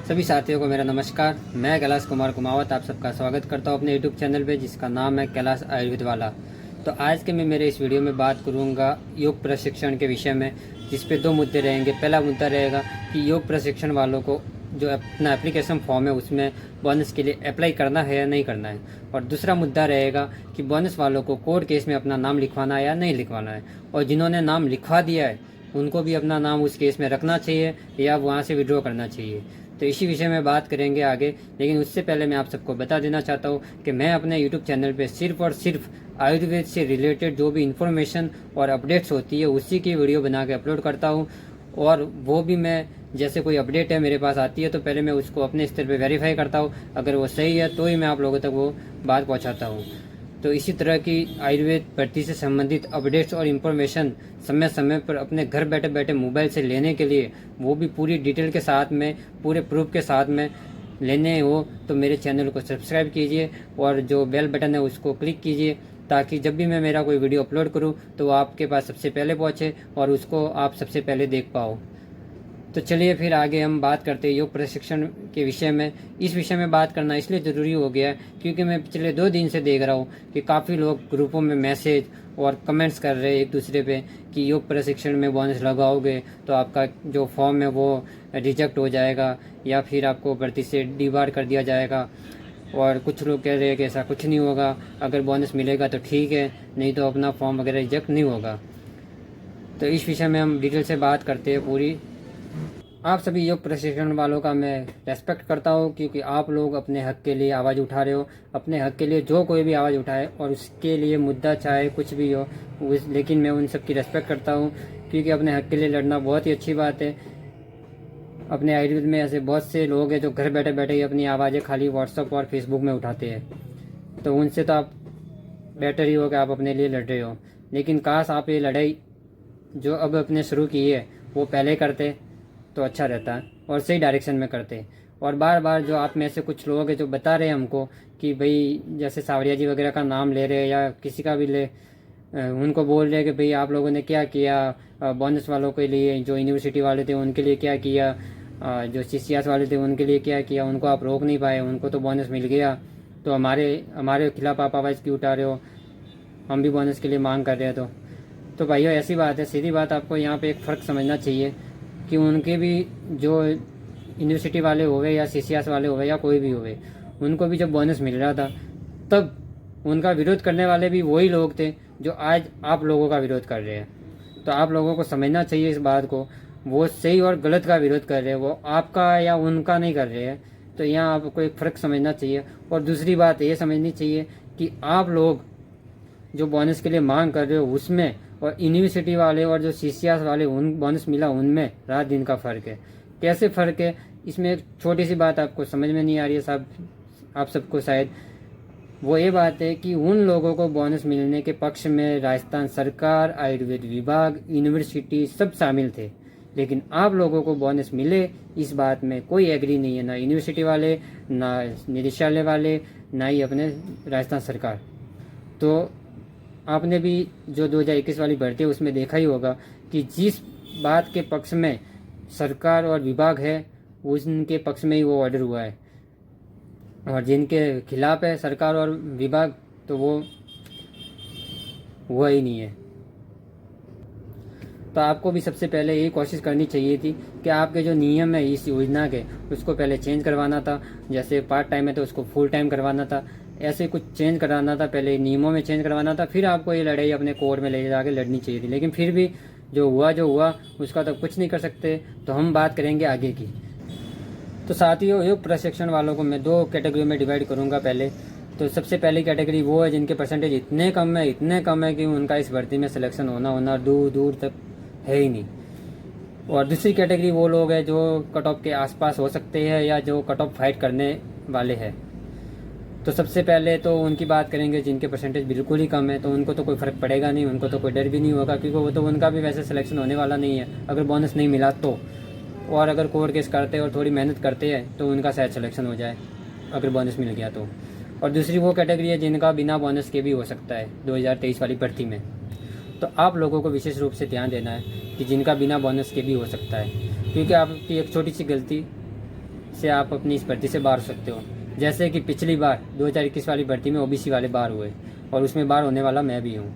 सभी साथियों को मेरा नमस्कार। मैं कैलाश कुमार कुमावत आप सबका स्वागत करता हूं अपने यूट्यूब चैनल पे, जिसका नाम है कैलाश आयुर्वेद वाला। तो आज के मैं मेरे इस वीडियो में बात करूंगा योग प्रशिक्षण के विषय में, जिस पे दो मुद्दे रहेंगे। पहला मुद्दा रहेगा कि योग प्रशिक्षण वालों को जो अपना एप्लीकेशन फॉर्म है उसमें बोनस के लिए अप्लाई करना है या नहीं करना है, और दूसरा मुद्दा रहेगा कि बोनस वालों को कोर्ट केस में अपना नाम लिखवाना है या नहीं लिखवाना है, और जिन्होंने नाम लिखवा दिया है उनको भी अपना नाम उस केस में रखना चाहिए या वहाँ से विड्रॉ करना चाहिए। तो इसी विषय में बात करेंगे आगे, लेकिन उससे पहले मैं आप सबको बता देना चाहता हूँ कि मैं अपने यूट्यूब चैनल पे सिर्फ और सिर्फ आयुर्वेद से रिलेटेड जो भी इन्फॉर्मेशन और अपडेट्स होती है उसी की वीडियो बना के अपलोड करता हूँ। और वो भी मैं जैसे कोई अपडेट है मेरे पास आती है तो पहले मैं उसको अपने स्तर पे वेरीफाई करता हूँ, अगर वो सही है तो ही मैं आप लोगों तक वो बात पहुँचाता हूँ। तो इसी तरह की आयुर्वेद भर्ती से संबंधित अपडेट्स और इन्फॉर्मेशन समय समय पर अपने घर बैठे बैठे मोबाइल से लेने के लिए, वो भी पूरी डिटेल के साथ में, पूरे प्रूफ के साथ में लेने हो तो मेरे चैनल को सब्सक्राइब कीजिए और जो बेल बटन है उसको क्लिक कीजिए, ताकि जब भी मैं मेरा कोई वीडियो अपलोड करूं तो वो आपके पास सबसे पहले पहुंचे और उसको आप सबसे पहले देख पाओ। तो चलिए फिर आगे हम बात करते हैं योग प्रशिक्षण के विषय में। इस विषय में बात करना इसलिए ज़रूरी हो गया है क्योंकि मैं पिछले 2 दिन से देख रहा हूँ कि काफ़ी लोग ग्रुपों में मैसेज और कमेंट्स कर रहे हैं एक दूसरे पे कि योग प्रशिक्षण में बोनस लगाओगे तो आपका जो फॉर्म है वो रिजेक्ट हो जाएगा या फिर आपको भर्ती से डिबार कर दिया जाएगा। और कुछ लोग कह रहे हैं कि ऐसा कुछ नहीं होगा, अगर बोनस मिलेगा तो ठीक है, नहीं तो अपना फॉर्म वगैरह रिजेक्ट नहीं होगा। तो इस विषय में हम डिटेल से बात करते हैं पूरी। आप सभी योग प्रशिक्षण वालों का मैं रेस्पेक्ट करता हूँ क्योंकि आप लोग अपने हक के लिए आवाज़ उठा रहे हो। अपने हक के लिए जो कोई भी आवाज़ उठाए और उसके लिए मुद्दा चाहे कुछ भी हो, लेकिन मैं उन सब की रेस्पेक्ट करता हूँ क्योंकि अपने हक के लिए लड़ना बहुत ही अच्छी बात है। अपने आयुर्वेद में ऐसे बहुत से लोग हैं जो घर बैठे बैठे ही अपनी आवाज़ें खाली व्हाट्सअप और फेसबुक में उठाते हैं, तो उनसे तो आप बेटर ही हो कि आप अपने लिए लड़ रहे हो। लेकिन काश आप ये लड़ाई जो अब अपने शुरू की है वो पहले करते तो अच्छा रहता है और सही डायरेक्शन में करते। और बार बार जो आप में से कुछ लोग हैं जो बता रहे हैं हमको कि भाई जैसे सावरिया जी वगैरह का नाम ले रहे हैं या किसी का भी ले, उनको बोल रहे हैं कि भाई आप लोगों ने क्या किया, बोनस वालों के लिए, जो यूनिवर्सिटी वाले थे उनके लिए क्या किया, जो सीसीएस वाले थे उनके लिए क्या किया, उनको आप रोक नहीं पाए, उनको तो बोनस मिल गया, तो हमारे खिलाफ आप आवाज़ क्यों उठा रहे हो, हम भी बोनस के लिए मांग कर रहे हैं। तो भाइयों ऐसी बात है, सीधी बात, आपको यहाँ पे एक फ़र्क समझना चाहिए कि उनके भी जो यूनिवर्सिटी वाले होवे या सीसीएस वाले होवे या कोई भी होवे, उनको भी जब बोनस मिल रहा था तब उनका विरोध करने वाले भी वही लोग थे जो आज आप लोगों का विरोध कर रहे हैं। तो आप लोगों को समझना चाहिए इस बात को, वो सही और गलत का विरोध कर रहे हैं, वो आपका या उनका नहीं कर रहे हैं। तो यहाँ आपको एक फ़र्क समझना चाहिए। और दूसरी बात ये समझनी चाहिए कि आप लोग जो बोनस के लिए मांग कर रहे हो उसमें और यूनिवर्सिटी वाले और जो सीसीएस वाले उन बोनस मिला उनमें रात दिन का फ़र्क है। कैसे फ़र्क है, इसमें एक छोटी सी बात आपको समझ में नहीं आ रही है साहब, आप सबको शायद। वो ये बात है कि उन लोगों को बोनस मिलने के पक्ष में राजस्थान सरकार, आयुर्वेद विभाग, यूनिवर्सिटी सब शामिल थे, लेकिन आप लोगों को बोनस मिले इस बात में कोई एग्री नहीं है, ना यूनिवर्सिटी वाले, ना निदेशालय वाले, ना ही अपने राजस्थान सरकार। तो आपने भी जो 2021 वाली भर्ती है उसमें देखा ही होगा कि जिस बात के पक्ष में सरकार और विभाग है उनके पक्ष में ही वो ऑर्डर हुआ है, और जिनके खिलाफ है सरकार और विभाग तो वो हुआ ही नहीं है। तो आपको भी सबसे पहले यही कोशिश करनी चाहिए थी कि आपके जो नियम है इस योजना के उसको पहले चेंज करवाना था। जैसे पार्ट टाइम है तो उसको फुल टाइम करवाना था, ऐसे कुछ चेंज कराना था, पहले नियमों में चेंज करवाना था, फिर आपको ये लड़ाई अपने कोर्ट में ले जाके लड़नी चाहिए थी। लेकिन फिर भी जो हुआ उसका तो कुछ नहीं कर सकते। तो हम बात करेंगे आगे की। तो साथियों, योग प्रशिक्षण वालों को मैं 2 कैटेगरी में डिवाइड करूँगा। पहले तो सबसे पहली कैटेगरी वो है जिनके परसेंटेज इतने कम है कि उनका इस भर्ती में सिलेक्शन होना दूर दूर तक है ही नहीं। और दूसरी कैटेगरी वो लोग हैं जो कट ऑफ के आसपास हो सकते हैं या जो कट ऑफ फाइट करने वाले हैं। तो सबसे पहले तो उनकी बात करेंगे जिनके परसेंटेज बिल्कुल ही कम है, तो उनको तो कोई फ़र्क पड़ेगा नहीं, उनको तो कोई डर भी नहीं होगा क्योंकि वो तो उनका भी वैसे सिलेक्शन होने वाला नहीं है अगर बोनस नहीं मिला तो। और अगर कोर्ट केस करते और थोड़ी मेहनत करते हैं तो उनका शायद सिलेक्शन हो जाए अगर बोनस मिल गया तो। और दूसरी वो कैटेगरी है जिनका बिना बोनस के भी हो सकता है 2023 वाली भर्ती में। तो आप लोगों को विशेष रूप से ध्यान देना है कि जिनका बिना बोनस के भी हो सकता है, क्योंकि आपकी एक छोटी सी गलती से आप अपनी इस भर्ती से बाहर हो सकते हो। जैसे कि पिछली बार 2021 वाली भर्ती में ओबीसी वाले बाहर हुए और उसमें बाहर होने वाला मैं भी हूँ।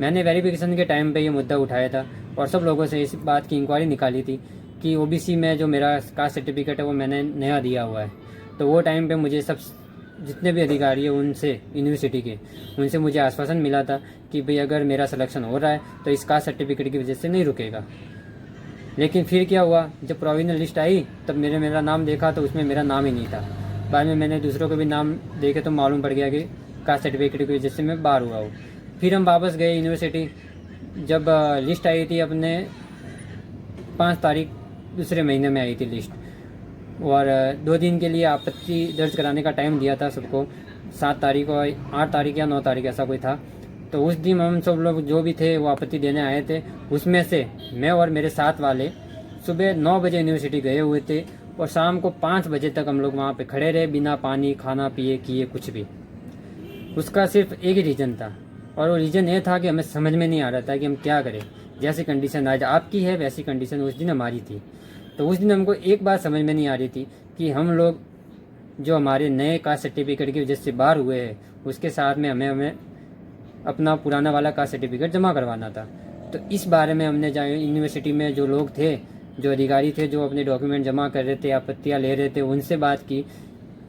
मैंने वेरिफिकेशन के टाइम पे ये मुद्दा उठाया था और सब लोगों से इस बात की इंक्वायरी निकाली थी कि ओबीसी में जो मेरा कास्ट सर्टिफिकेट है वो मैंने नया दिया हुआ है। तो वो टाइम पे मुझे सब जितने भी अधिकारी हैं उनसे, यूनिवर्सिटी के, उनसे मुझे आश्वासन मिला था कि भाई अगर मेरा सिलेक्शन हो रहा है तो इस कास्ट सर्टिफिकेट की वजह से नहीं रुकेगा। लेकिन फिर क्या हुआ, जब प्रोविजनल लिस्ट आई तब मेरा नाम देखा तो उसमें मेरा नाम ही नहीं था। बाद में मैंने दूसरों के भी नाम देखे तो मालूम पड़ गया कि कास्ट सर्टिफिकेट की वजह से मैं बाहर हुआ हूँ। फिर हम वापस गए यूनिवर्सिटी। जब लिस्ट आई थी अपने 5 तारीख दूसरे महीने में आई थी लिस्ट, और 2 दिन के लिए आपत्ति दर्ज कराने का टाइम दिया था सबको। 7 तारीख और 8 तारीख या 9 तारीख ऐसा कोई था। तो उस दिन हम सब लोग जो भी थे वो आपत्ति देने आए थे। उसमें से मैं और मेरे साथ वाले सुबह 9 बजे यूनिवर्सिटी गए हुए थे और शाम को 5 बजे तक हम लोग वहाँ पे खड़े रहे बिना पानी खाना पिए किए कुछ भी। उसका सिर्फ एक ही रीज़न था और वो रीज़न ये था कि हमें समझ में नहीं आ रहा था कि हम क्या करें। जैसी कंडीशन आज आपकी है वैसी कंडीशन उस दिन हमारी थी। तो उस दिन हमको एक बात समझ में नहीं आ रही थी कि हम लोग जो हमारे नए कास्ट सर्टिफिकेट की वजह से बाहर हुए हैं उसके साथ में हमें अपना पुराना वाला कास्ट सर्टिफिकेट जमा करवाना था। तो इस बारे में हमने यूनिवर्सिटी में जो लोग थे, जो अधिकारी थे, जो अपने डॉक्यूमेंट जमा कर रहे थे, आपत्तियाँ ले रहे थे, उनसे बात की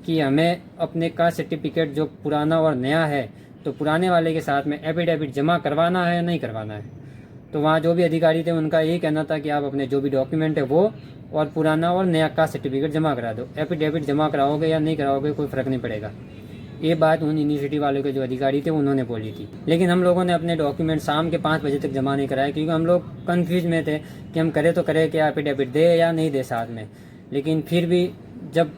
कि हमें अपने कास्ट सर्टिफिकेट जो पुराना और नया है तो पुराने वाले के साथ में एफिडेविट जमा करवाना है या नहीं करवाना है। तो वहाँ जो भी अधिकारी थे उनका यही कहना था कि आप अपने जो भी डॉक्यूमेंट है वो और पुराना और नया कास्ट सर्टिफिकेट जमा करा दो। एफिडेविट जमा कराओगे या नहीं कराओगे कोई फ़र्क नहीं पड़ेगा। ये बात उन यूनिवर्सिटी वालों के जो अधिकारी थे उन्होंने बोली थी। लेकिन हम लोगों ने अपने डॉक्यूमेंट शाम के 5 बजे तक जमा नहीं कराए क्योंकि हम लोग कन्फ्यूज में थे कि हम करें तो करें क्या, एफिडेविट दे या नहीं दे साथ में। लेकिन फिर भी जब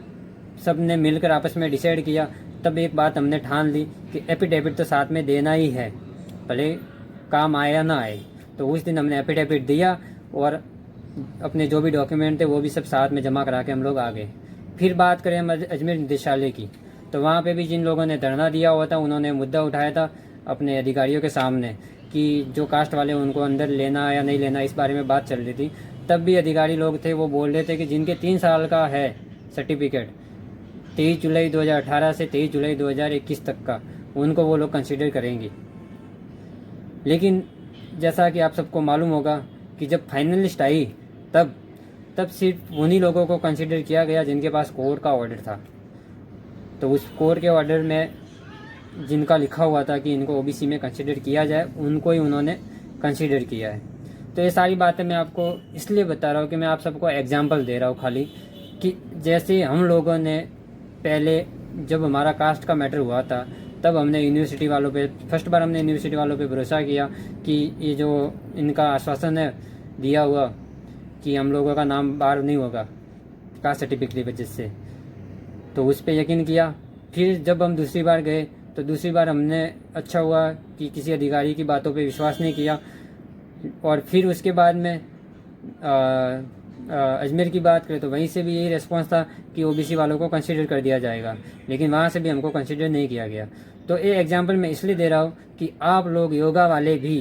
सब ने मिलकर आपस में डिसाइड किया तब एक बात हमने ठान ली कि एफिडेविट तो साथ में देना ही है, भले काम आए या ना आए। तो उस दिन हमने एफिडेविट दिया और अपने जो भी डॉक्यूमेंट थे वो भी सब साथ में जमा करा के हम लोग आ गए। फिर बात करें हम अजमेर निदेशालय की, तो वहाँ पे भी जिन लोगों ने धरना दिया हुआ था उन्होंने मुद्दा उठाया था अपने अधिकारियों के सामने कि जो कास्ट वाले उनको अंदर लेना या नहीं लेना, इस बारे में बात चल रही थी। तब भी अधिकारी लोग थे वो बोल रहे थे कि जिनके 3 साल का है सर्टिफिकेट 23 जुलाई 2018 से 23 जुलाई 2021 तक का, उनको वो लोग कंसिडर करेंगे। लेकिन जैसा कि आप सबको मालूम होगा कि जब फाइनल लिस्ट आई तब सिर्फ उन्हीं लोगों को कंसिडर किया गया जिनके पास कोर्ट का ऑर्डर था। तो उस कोर्ट के ऑर्डर में जिनका लिखा हुआ था कि इनको ओबीसी में कंसिडर किया जाए उनको ही उन्होंने कंसिडर किया है। तो ये सारी बातें मैं आपको इसलिए बता रहा हूँ कि मैं आप सबको एग्जांपल दे रहा हूँ खाली कि जैसे हम लोगों ने पहले जब हमारा कास्ट का मैटर हुआ था तब हमने यूनिवर्सिटी वालों पे, फर्स्ट बार हमने यूनिवर्सिटी वालों पे भरोसा किया कि ये जो इनका आश्वासन है दिया हुआ कि हम लोगों का नाम बाहर नहीं होगा कास्ट सर्टिफिकेट की वजह से, तो उस पर यकीन किया। फिर जब हम दूसरी बार गए तो दूसरी बार हमने अच्छा हुआ कि किसी अधिकारी की बातों पे विश्वास नहीं किया। और फिर उसके बाद में अजमेर की बात करें तो वहीं से भी यही रिस्पॉन्स था कि ओबीसी वालों को कंसिडर कर दिया जाएगा, लेकिन वहाँ से भी हमको कंसिडर नहीं किया गया। तो ये एग्जांपल मैं इसलिए दे रहा हूँ कि आप लोग योगा वाले भी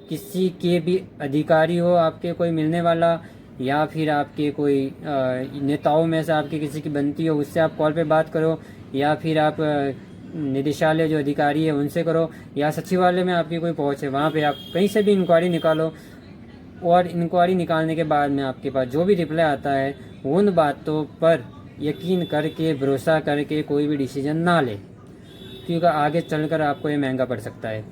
किसी के भी अधिकारी हो, आपके कोई मिलने वाला या फिर आपके कोई नेताओं में से आपके किसी की बनती हो, उससे आप कॉल पे बात करो, या फिर आप निदेशालय जो अधिकारी है उनसे करो, या सचिवालय में आपकी कोई पहुँच है वहाँ पे आप कहीं से भी इंक्वायरी निकालो। और इंक्वायरी निकालने के बाद में आपके पास जो भी रिप्लाई आता है उन बातों पर यकीन करके, भरोसा करके कोई भी डिसीजन ना ले, क्योंकि आगे चलकर आपको ये महंगा पड़ सकता है,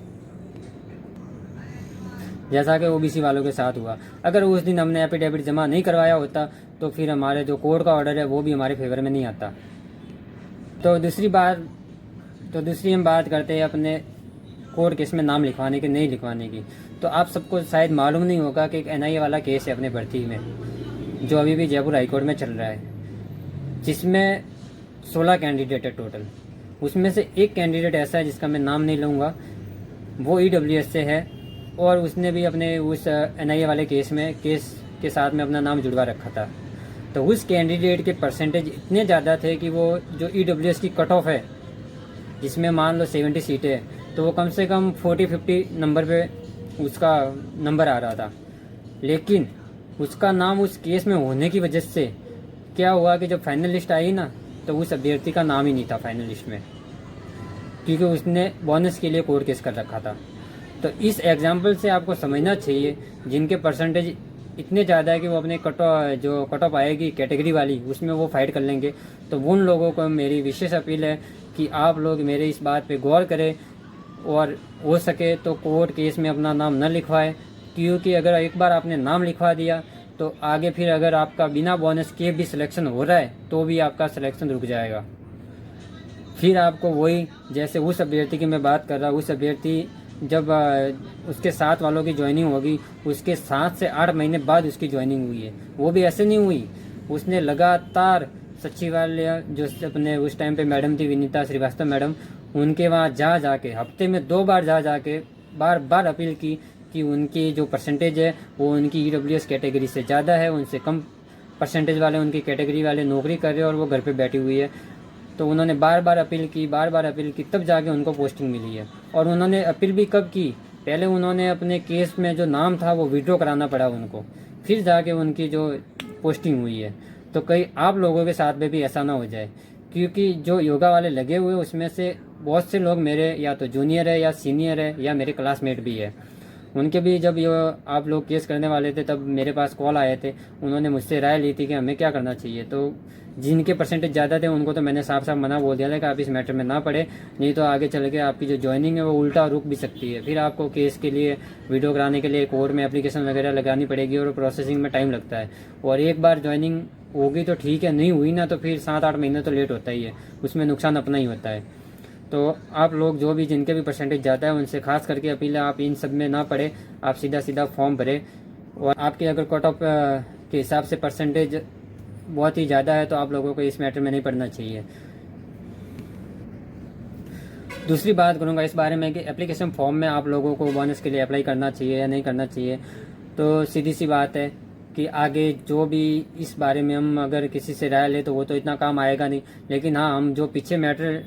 जैसा कि ओबीसी वालों के साथ हुआ। अगर उस दिन हमने एफिडेविट जमा नहीं करवाया होता तो फिर हमारे जो कोर्ट का ऑर्डर है वो भी हमारे फेवर में नहीं आता। तो दूसरी हम बात करते हैं अपने कोर्ट केस में नाम लिखवाने की, नहीं लिखवाने की। तो आप सबको शायद मालूम नहीं होगा कि एक एनआईए वाला केस है अपने भर्ती में जो अभी भी जयपुर हाईकोर्ट में चल रहा है, जिसमें 16 कैंडिडेट है टोटल। उसमें से एक कैंडिडेट ऐसा है जिसका मैं नाम नहीं लूँगा, वो ईडब्ल्यूएस से है और उसने भी अपने उस एनआईए वाले केस के साथ में अपना नाम जुड़वा रखा था। तो उस कैंडिडेट के परसेंटेज इतने ज़्यादा थे कि वो जो ईडब्ल्यूएस की कट ऑफ है जिसमें मान लो 70 सीटें, तो वो कम से कम 40-50 नंबर पे उसका नंबर आ रहा था। लेकिन उसका नाम उस केस में होने की वजह से क्या हुआ कि जब फाइनल लिस्ट आई ना, तो उस अभ्यर्थी का नाम ही नहीं था फाइनल लिस्ट में, क्योंकि उसने बोनस के लिए कोर्ट केस कर रखा था। तो इस एग्जाम्पल से आपको समझना चाहिए, जिनके परसेंटेज इतने ज़्यादा है कि वो अपने कट ऑफ आएगी कैटेगरी वाली, उसमें वो फाइट कर लेंगे। तो उन लोगों को मेरी विशेष अपील है कि आप लोग मेरे इस बात पे गौर करें, और हो सके तो कोर्ट केस में अपना नाम न लिखवाएं, क्योंकि अगर एक बार आपने नाम लिखवा दिया तो आगे फिर अगर आपका बिना बोनस के भी सिलेक्शन हो रहा है तो भी आपका सिलेक्शन रुक जाएगा। फिर आपको वही, जैसे उस अभ्यर्थी की मैं बात कर रहा हूँ, उस अभ्यर्थी जब उसके साथ वालों की ज्वाइनिंग होगी, उसके 7 से 8 महीने बाद उसकी ज्वाइनिंग हुई है। वो भी ऐसे नहीं हुई, उसने लगातार सचिवालय, जो अपने उस टाइम पे मैडम थी विनीता श्रीवास्तव मैडम, उनके वहाँ जा के हफ्ते में 2 बार जा के बार बार अपील की कि उनकी जो परसेंटेज है वो उनकी EWS कैटेगरी से ज़्यादा है, उनसे कम परसेंटेज वाले उनकी कैटेगरी वाले नौकरी कर रहे हैं और वो घर पे बैठी हुई है। तो उन्होंने बार बार अपील की, तब जाके उनको पोस्टिंग मिली है। और उन्होंने अपील भी कब की, पहले उन्होंने अपने केस में जो नाम था वो विड्रॉ कराना पड़ा उनको, फिर जाके उनकी जो पोस्टिंग हुई है। तो कहीं आप लोगों के साथ में भी ऐसा ना हो जाए, क्योंकि जो योगा वाले लगे हुए उसमें से बहुत से लोग मेरे या तो जूनियर है या सीनियर है या मेरे क्लासमेट भी है। उनके भी जब ये आप लोग केस करने वाले थे तब मेरे पास कॉल आए थे, उन्होंने मुझसे राय ली थी कि हमें क्या करना चाहिए। तो जिनके परसेंटेज ज़्यादा थे उनको तो मैंने साफ साफ मना बोल दिया था कि आप इस मैटर में ना पड़े, नहीं तो आगे चल के आपकी जो ज्वाइनिंग है वो उल्टा रुक भी सकती है। फिर आपको केस के लिए वीडियो कराने के लिए कोर्ट में एप्लीकेशन वगैरह लगानी पड़ेगी और प्रोसेसिंग में टाइम लगता है। और एक बार ज्वाइनिंग होगी तो ठीक है, नहीं हुई ना तो फिर 7-8 महीने तो लेट होता ही है, उसमें नुकसान अपना ही होता है। तो आप लोग जो भी जिनके भी परसेंटेज ज़्यादा है उनसे खास करके अपील है, आप इन सब में ना पड़े, आप सीधा फॉर्म भरें। और आपके अगर कट ऑफ के हिसाब से परसेंटेज बहुत ही ज़्यादा है तो आप लोगों को इस मैटर में नहीं पड़ना चाहिए। दूसरी बात करूँगा इस बारे में कि एप्लीकेशन फॉर्म में आप लोगों को बोनस के लिए अप्लाई करना चाहिए या नहीं करना चाहिए। तो सीधी सी बात है कि आगे जो भी इस बारे में हम अगर किसी से राय लें तो वो तो इतना काम आएगा नहीं, लेकिन हाँ, हम जो पीछे मैटर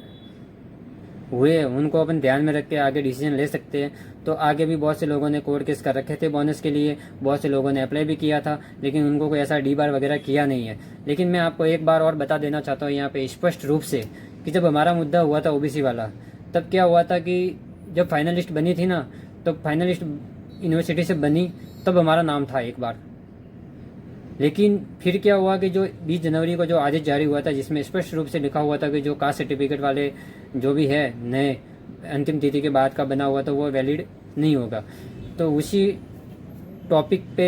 हुए उनको अपन ध्यान में रख के आगे डिसीजन ले सकते हैं। तो आगे भी बहुत से लोगों ने कोर्ट केस कर रखे थे बोनस के लिए, बहुत से लोगों ने अप्लाई भी किया था, लेकिन उनको कोई ऐसा डी बार वगैरह किया नहीं है। लेकिन मैं आपको एक बार और बता देना चाहता हूँ यहाँ पे स्पष्ट रूप से कि जब हमारा मुद्दा हुआ था OBC वाला, तब क्या हुआ था कि जब फाइनल लिस्ट बनी थी ना, तो फाइनल लिस्ट यूनिवर्सिटी से बनी तब हमारा नाम था एक बार। लेकिन फिर क्या हुआ कि जो 20 जनवरी को जो आदेश जारी हुआ था जिसमें स्पष्ट रूप से लिखा हुआ था कि जो कास्ट सर्टिफिकेट वाले जो भी है नए अंतिम तिथि के बाद का बना हुआ तो वो वैलिड नहीं होगा। तो उसी टॉपिक पे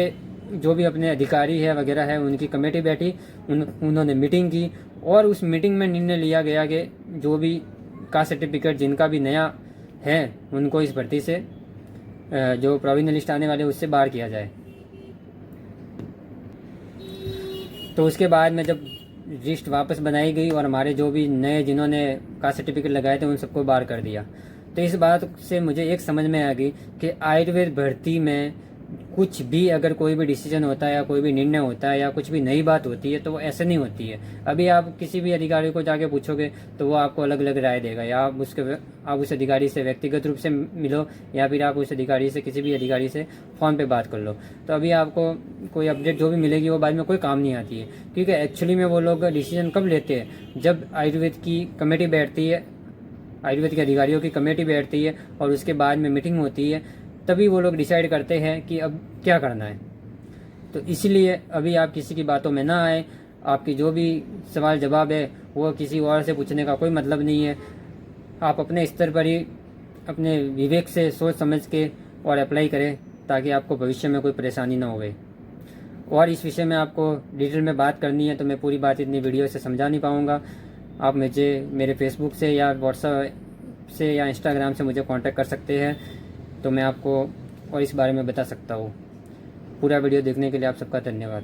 जो भी अपने अधिकारी है वगैरह है उनकी कमेटी बैठी, उन्होंने मीटिंग की और उस मीटिंग में निर्णय लिया गया कि जो भी कास्ट सर्टिफिकेट जिनका भी नया है उनको इस भर्ती से जो प्रोविजनल लिस्ट आने वाले उससे बाहर किया जाए। तो उसके बाद में जब लिस्ट वापस बनाई गई और हमारे जो भी नए जिन्होंने कास्ट सर्टिफिकेट लगाए थे उन सबको बाहर कर दिया। तो इस बात से मुझे एक समझ में आ गई कि आयुर्वेद भर्ती में कुछ भी अगर कोई भी डिसीजन होता है या कोई भी निर्णय होता है या कुछ भी नई बात होती है तो वो ऐसे नहीं होती है। अभी आप किसी भी अधिकारी को जाके पूछोगे तो वो आपको अलग अलग राय देगा, या आप उस अधिकारी से व्यक्तिगत रूप से मिलो या फिर आप उस अधिकारी से किसी भी अधिकारी से फ़ोन पे बात कर लो। तो अभी आपको कोई अपडेट जो भी मिलेगी वो बाद में कोई काम नहीं आती है, क्योंकि एक्चुअली में वो लोग डिसीजन कब लेते हैं जब आयुर्वेद की कमेटी बैठती है, आयुर्वेद के अधिकारियों की कमेटी बैठती है और उसके बाद में मीटिंग होती है, तभी वो लोग डिसाइड करते हैं कि अब क्या करना है। तो इसलिए अभी आप किसी की बातों में ना आए, आपकी जो भी सवाल जवाब है वो किसी और से पूछने का कोई मतलब नहीं है। आप अपने स्तर पर ही अपने विवेक से सोच समझ के और अप्लाई करें ताकि आपको भविष्य में कोई परेशानी ना होवे। और इस विषय में आपको डिटेल में बात करनी है तो मैं पूरी बात इतनी वीडियो से समझा नहीं पाऊँगा। आप मुझे मेरे फेसबुक से या व्हाट्सएप से या इंस्टाग्राम से मुझे कांटेक्ट कर सकते हैं, तो मैं आपको और इस बारे में बता सकता हूँ। पूरा वीडियो देखने के लिए आप सबका धन्यवाद।